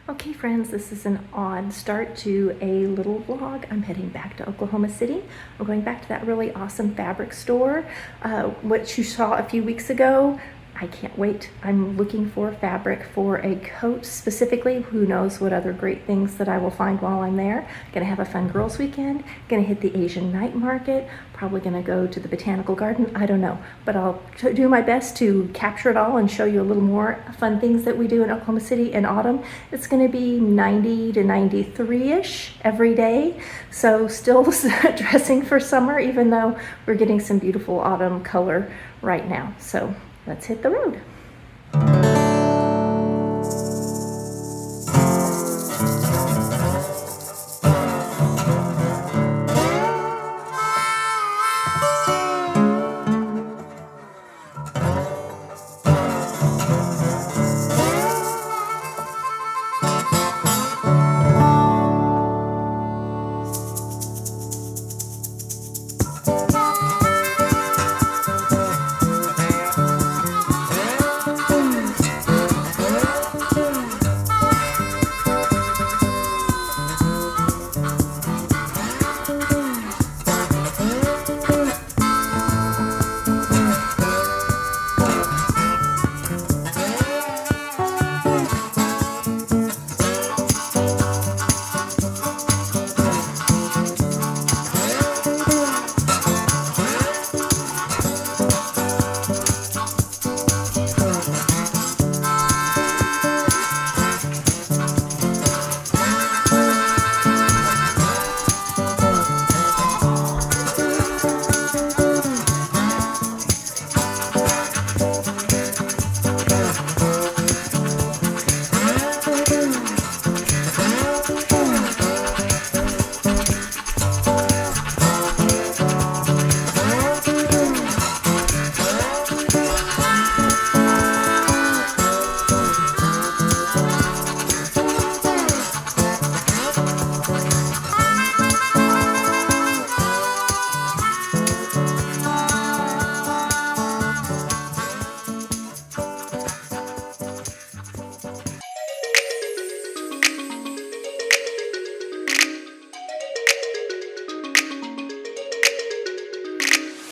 Okay friends, this is an odd start to a little vlog. I'm heading back to Oklahoma City. I'm going back to that really awesome fabric store, what you saw a few weeks ago. I can't wait. I'm looking for fabric for a coat specifically. Who knows what other great things that I will find while I'm there. Gonna have a fun girls weekend, gonna hit the Asian night market, probably gonna go to the Botanical Garden, I don't know. But I'll do my best to capture it all and show you a little more fun things that we do in Oklahoma City in autumn. It's gonna be 90 to 93-ish every day. So still dressing for summer, even though we're getting some beautiful autumn color right now. So let's hit the road.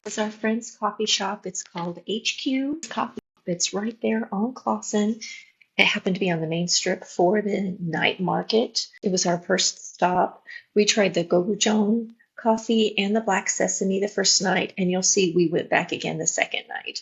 It's our friend's coffee shop. It's called HQ Coffee. It's right there on Clawson. It happened to be on the main strip for the night market. It was our first stop. We tried the Gochujang coffee and the black sesame the first night, and you'll see we went back again the second night.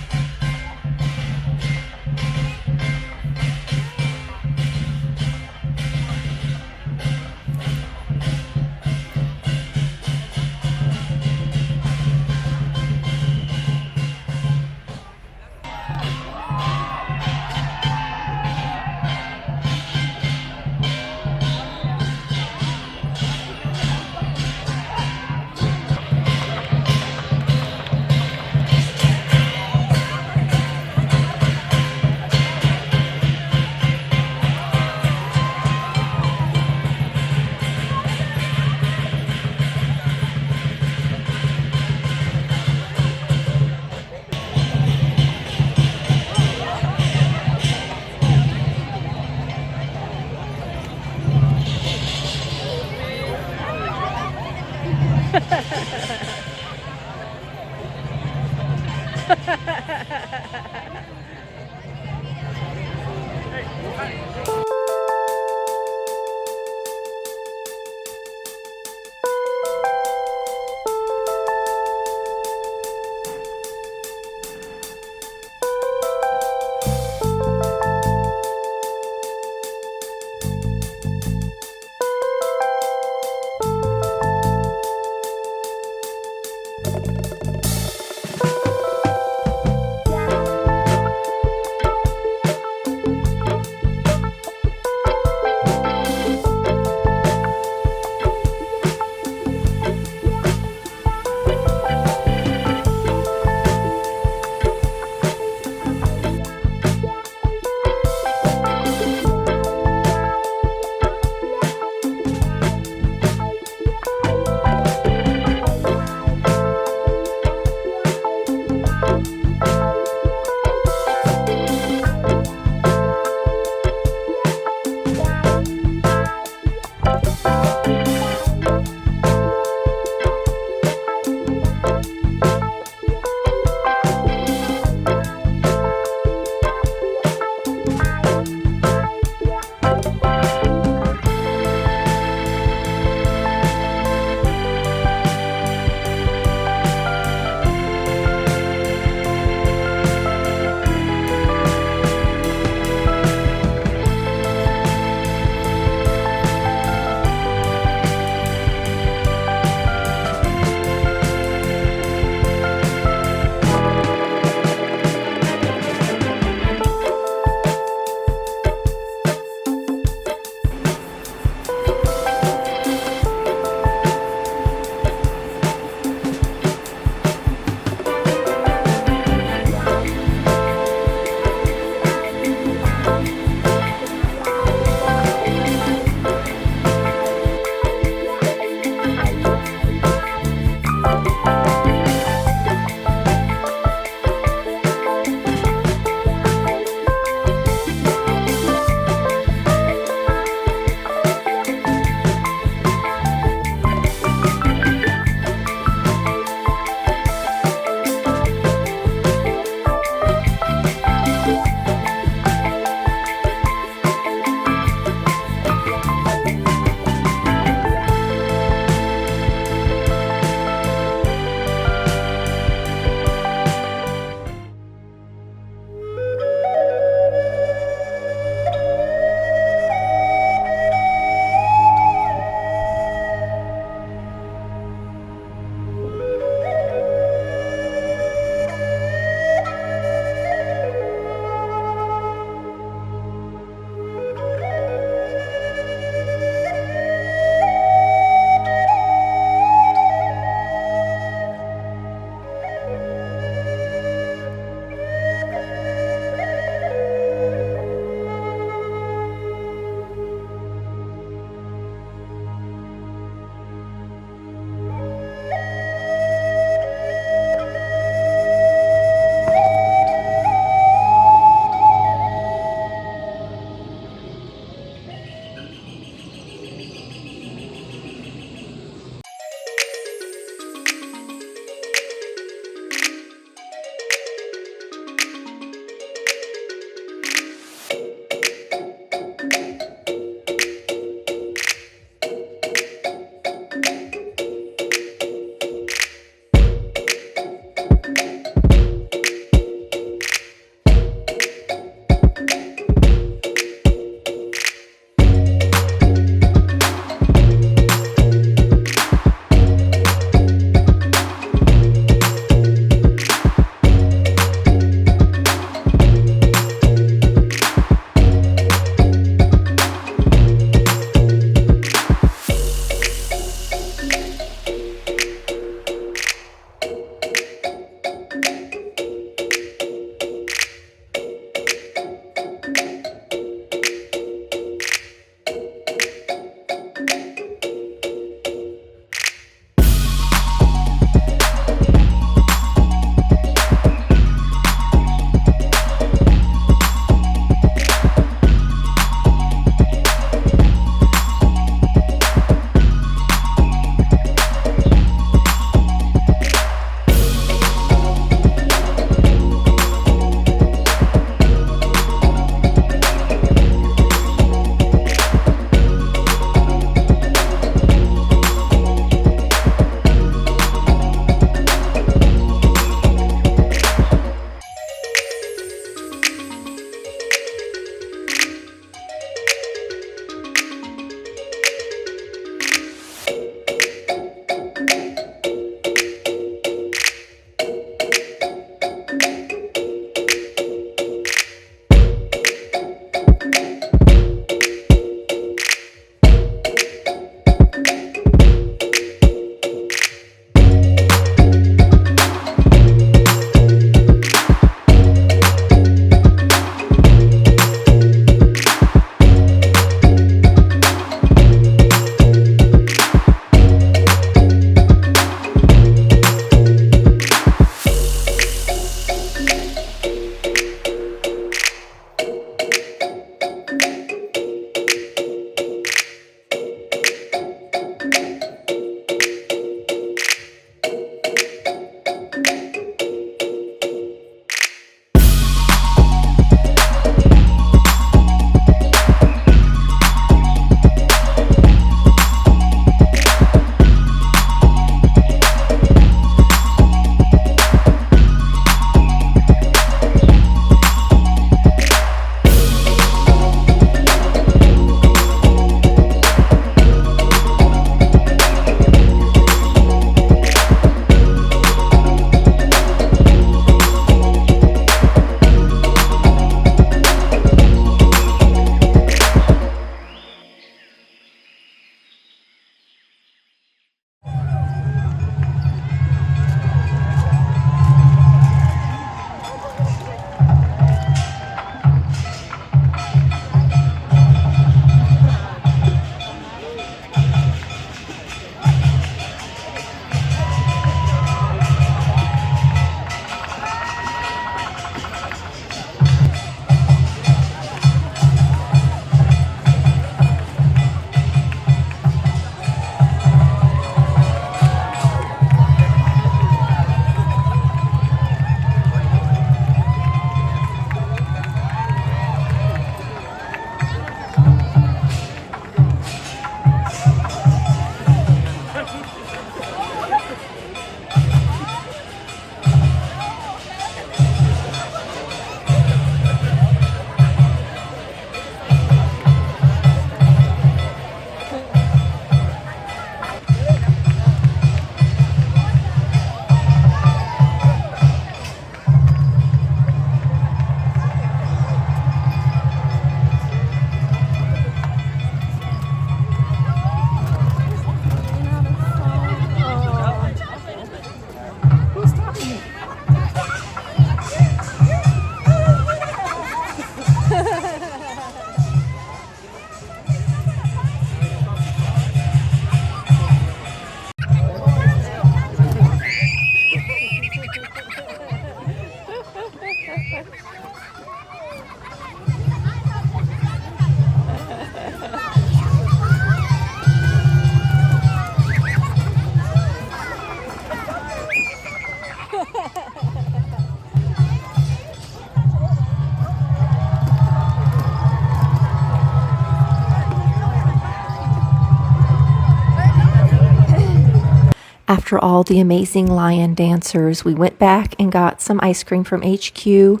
After all the amazing lion dancers, we went back and got some ice cream from HQ.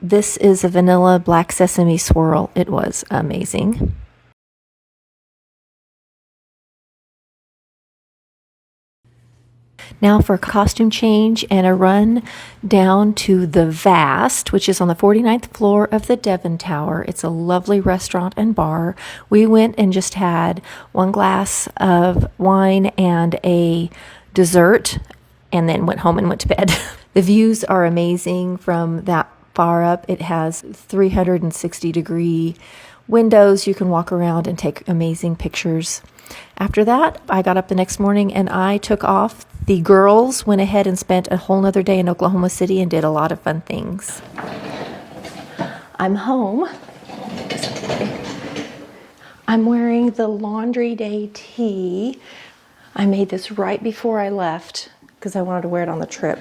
This is a vanilla black sesame swirl. It was amazing. Now for a costume change and a run down to the Vast, which is on the 49th floor of the Devon Tower. It's a lovely restaurant and bar. We went and just had one glass of wine and a dessert and then went home and went to bed. The views are amazing from that far up. It has 360-degree windows. You can walk around and take amazing pictures. After that, I got up the next morning and I took off. The girls went ahead and spent a whole nother day in Oklahoma City and did a lot of fun things. I'm home. I'm wearing the laundry day tee. I made this right before I left because I wanted to wear it on the trip.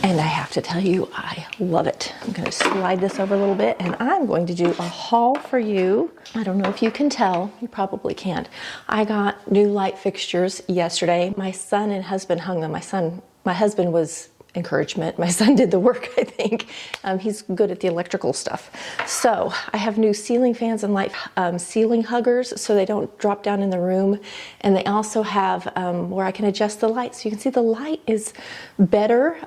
And I have to tell you, I love it. I'm going to slide this over a little bit and I'm going to do a haul for you. I don't know if you can tell. You probably can't. I got new light fixtures yesterday. My son and husband hung them. My husband was encouragement. My son did the work, I think. He's good at the electrical stuff. So I have new ceiling fans and light ceiling huggers so they don't drop down in the room. And they also have where I can adjust the light. So you can see the light is better.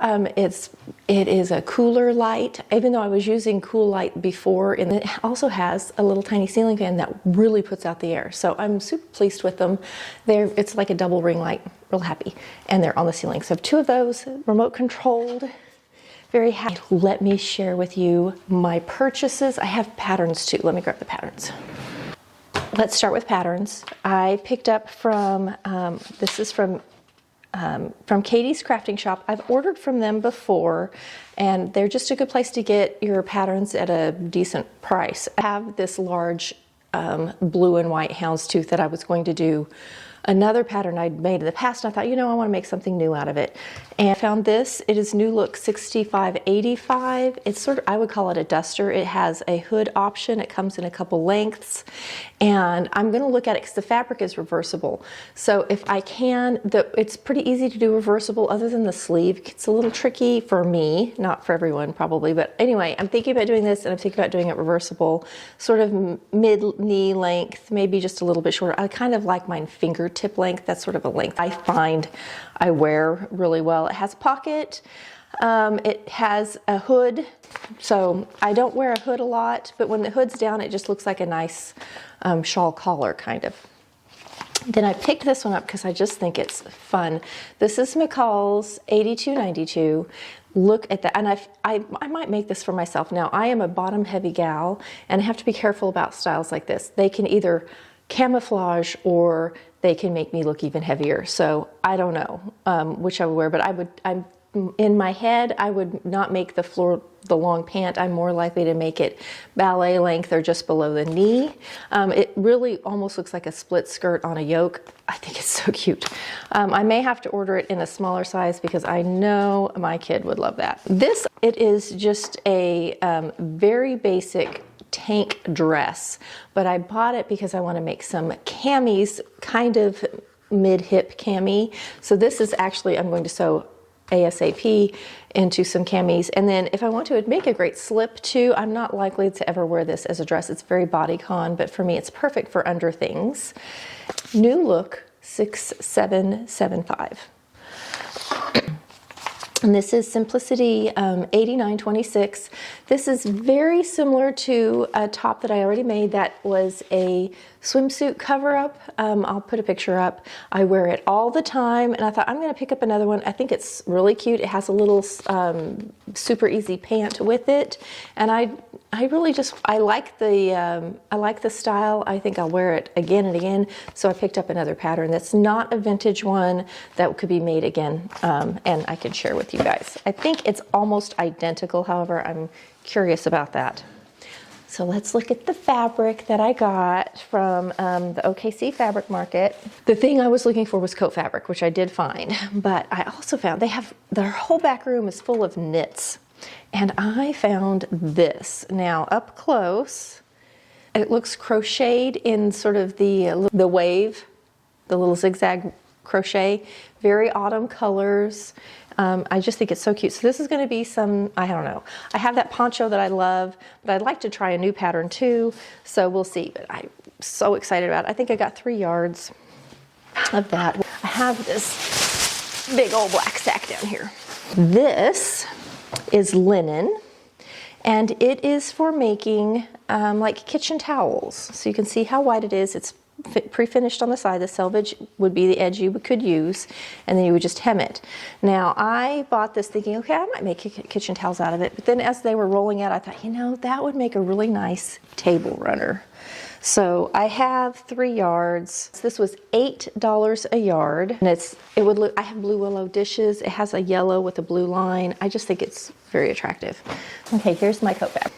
It is a cooler light, even though I was using cool light before. And it also has a little tiny ceiling fan that really puts out the air. So I'm super pleased with them. It's like a double ring light. Real happy. And they're on the ceiling. So I have two of those, remote controlled. Very happy. Let me share with you my purchases. I have patterns too. Let me grab the patterns. Let's start with patterns. I picked up from, this is from Katie's Crafting Shop. I've ordered from them before, and they're just a good place to get your patterns at a decent price. I have this large blue and white houndstooth that I was going to do another pattern I'd made in the past. And I thought, I want to make something new out of it. And I found this. It is New Look 6585. It's sort of, I would call it a duster. It has a hood option. It comes in a couple lengths. And I'm going to look at it because the fabric is reversible. So if I can, it's pretty easy to do reversible other than the sleeve. It's a little tricky for me, not for everyone probably. But anyway, I'm thinking about doing this and I'm thinking about doing it reversible, sort of mid-knee length, maybe just a little bit shorter. I kind of like mine fingertip length. That's sort of a length I find I wear really well. It has a pocket. It has a hood. So I don't wear a hood a lot, but when the hood's down, it just looks like a nice shawl collar kind of. Then I picked this one up because I just think it's fun. This is McCall's 8292. Look at that. And I might make this for myself. Now, I am a bottom heavy gal and I have to be careful about styles like this. They can either camouflage or they can make me look even heavier. So I don't know which I would wear, but in my head, I would not make the long pant. I'm more likely to make it ballet length or just below the knee. It really almost looks like a split skirt on a yoke. I think it's so cute. I may have to order it in a smaller size because I know my kid would love that. It is just a very basic tank dress, but I bought it because I want to make some camis, kind of mid-hip cami. So this is actually, I'm going to sew ASAP into some camis. And then if I want to, it'd make a great slip too. I'm not likely to ever wear this as a dress. It's very bodycon, but for me, it's perfect for under things. New Look 6775. And this is Simplicity 8926. This is very similar to a top that I already made that was a swimsuit cover-up. I'll put a picture up. I wear it all the time, and I thought I'm going to pick up another one. I think it's really cute. It has a little super easy pant with it, and I like the style. I think I'll wear it again and again. So I picked up another pattern that's not a vintage one that could be made again, and I can share with you guys. I think it's almost identical. However, I'm curious about that. So let's look at the fabric that I got from the OKC Fabric Market. The thing I was looking for was coat fabric, which I did find, but I also found their whole back room is full of knits. And I found this. Now up close, it looks crocheted in sort of the wave, the little zigzag crochet, very autumn colors. I just think it's so cute. So this is going to be some, I don't know. I have that poncho that I love, but I'd like to try a new pattern too. So we'll see, but I'm so excited about it. I think I got 3 yards of that. I have this big old black sack down here. This is linen, and it is for making like kitchen towels. So you can see how wide it is. It's pre-finished on the side. The selvage would be the edge you could use, and then you would just hem it. Now I bought this thinking, okay, I might make kitchen towels out of it, but then as they were rolling out, I thought, you know, that would make a really nice table runner. So I have 3 yards. This was $8 a yard, and it would look. I have blue willow dishes. It has a yellow with a blue line. I just think it's very attractive. Okay, here's my coat bag.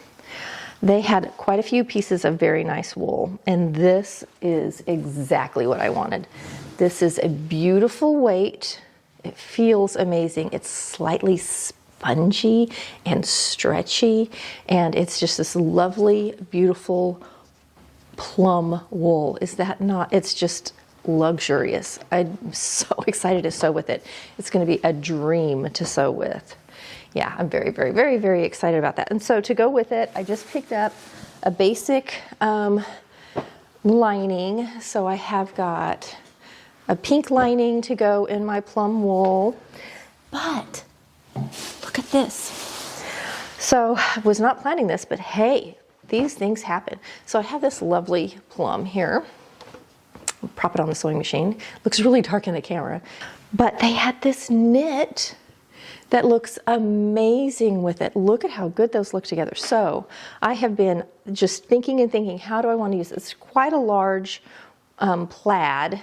They had quite a few pieces of very nice wool, and this is exactly what I wanted. This is a beautiful weight. It feels amazing. It's slightly spongy and stretchy, and it's just this lovely, beautiful plum wool. Is that not? It's just luxurious. I'm so excited to sew with it. It's going to be a dream to sew with. Yeah, I'm very, very, very, very excited about that. And so to go with it, I just picked up a basic lining. So I have got a pink lining to go in my plum wool. But look at this. So I was not planning this, but hey, these things happen. So I have this lovely plum here. I'll prop it on the sewing machine. Looks really dark in the camera. But they had this knit that looks amazing with it. Look at how good those look together. So I have been just thinking and thinking, how do I want to use this? It's quite a large plaid,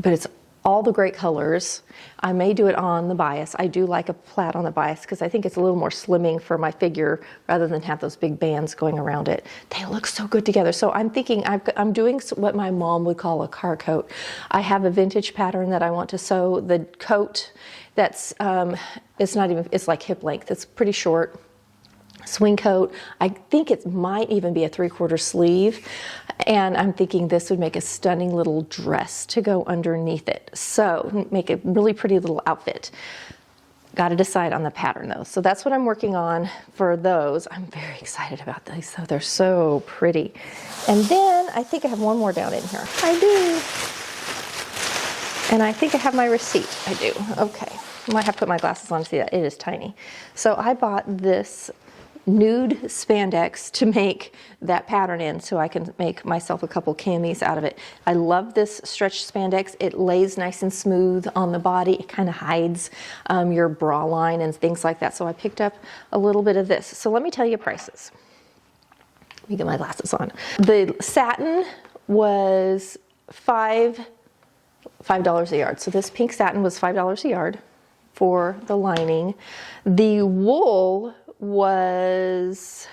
but it's all the great colors. I may do it on the bias. I do like a plaid on the bias because I think it's a little more slimming for my figure rather than have those big bands going around it. They look so good together. So I'm thinking I'm doing what my mom would call a car coat. I have a vintage pattern that I want to sew. The coat that's, it's like hip length. It's pretty short. Swing coat. I think it might even be a 3/4 sleeve, and I'm thinking this would make a stunning little dress to go underneath it. So make a really pretty little outfit. Got to decide on the pattern though. So that's what I'm working on for those. I'm very excited about these. So they're so pretty. And then I think I have one more down in here. I do. And I think I have my receipt. I do. Okay. I might have to put my glasses on to see that. It is tiny. So I bought this nude spandex to make that pattern in so I can make myself a couple camis out of it. I love this stretch spandex. It lays nice and smooth on the body. It kind of hides your bra line and things like that. So I picked up a little bit of this. So let me tell you prices. Let me get my glasses on. The satin was $5 a yard. So this pink satin was $5 a yard for the lining. The wool was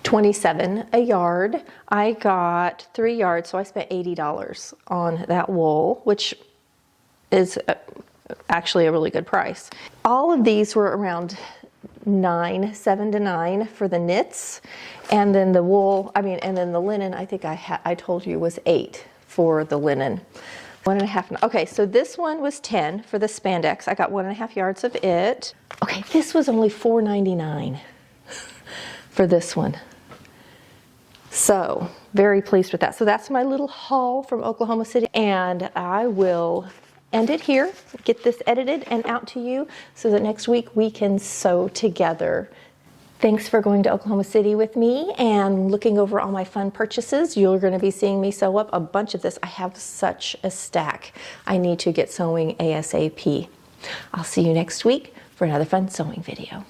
$27 a yard. I got 3 yards, so I spent $80 on that wool, which is actually a really good price. All of these were around $7 to $9 for the knits, and then the wool, and then the linen, I think I told you was $8 for the linen. 1.5. Okay, so this one was $10 for the spandex. I got 1.5 yards of it. Okay, this was only $4.99 for this one. So very pleased with that. So that's my little haul from Oklahoma City, and I will end it here, get this edited and out to you so that next week we can sew together. Thanks for going to Oklahoma City with me and looking over all my fun purchases. You're going to be seeing me sew up a bunch of this. I have such a stack. I need to get sewing ASAP. I'll see you next week for another fun sewing video.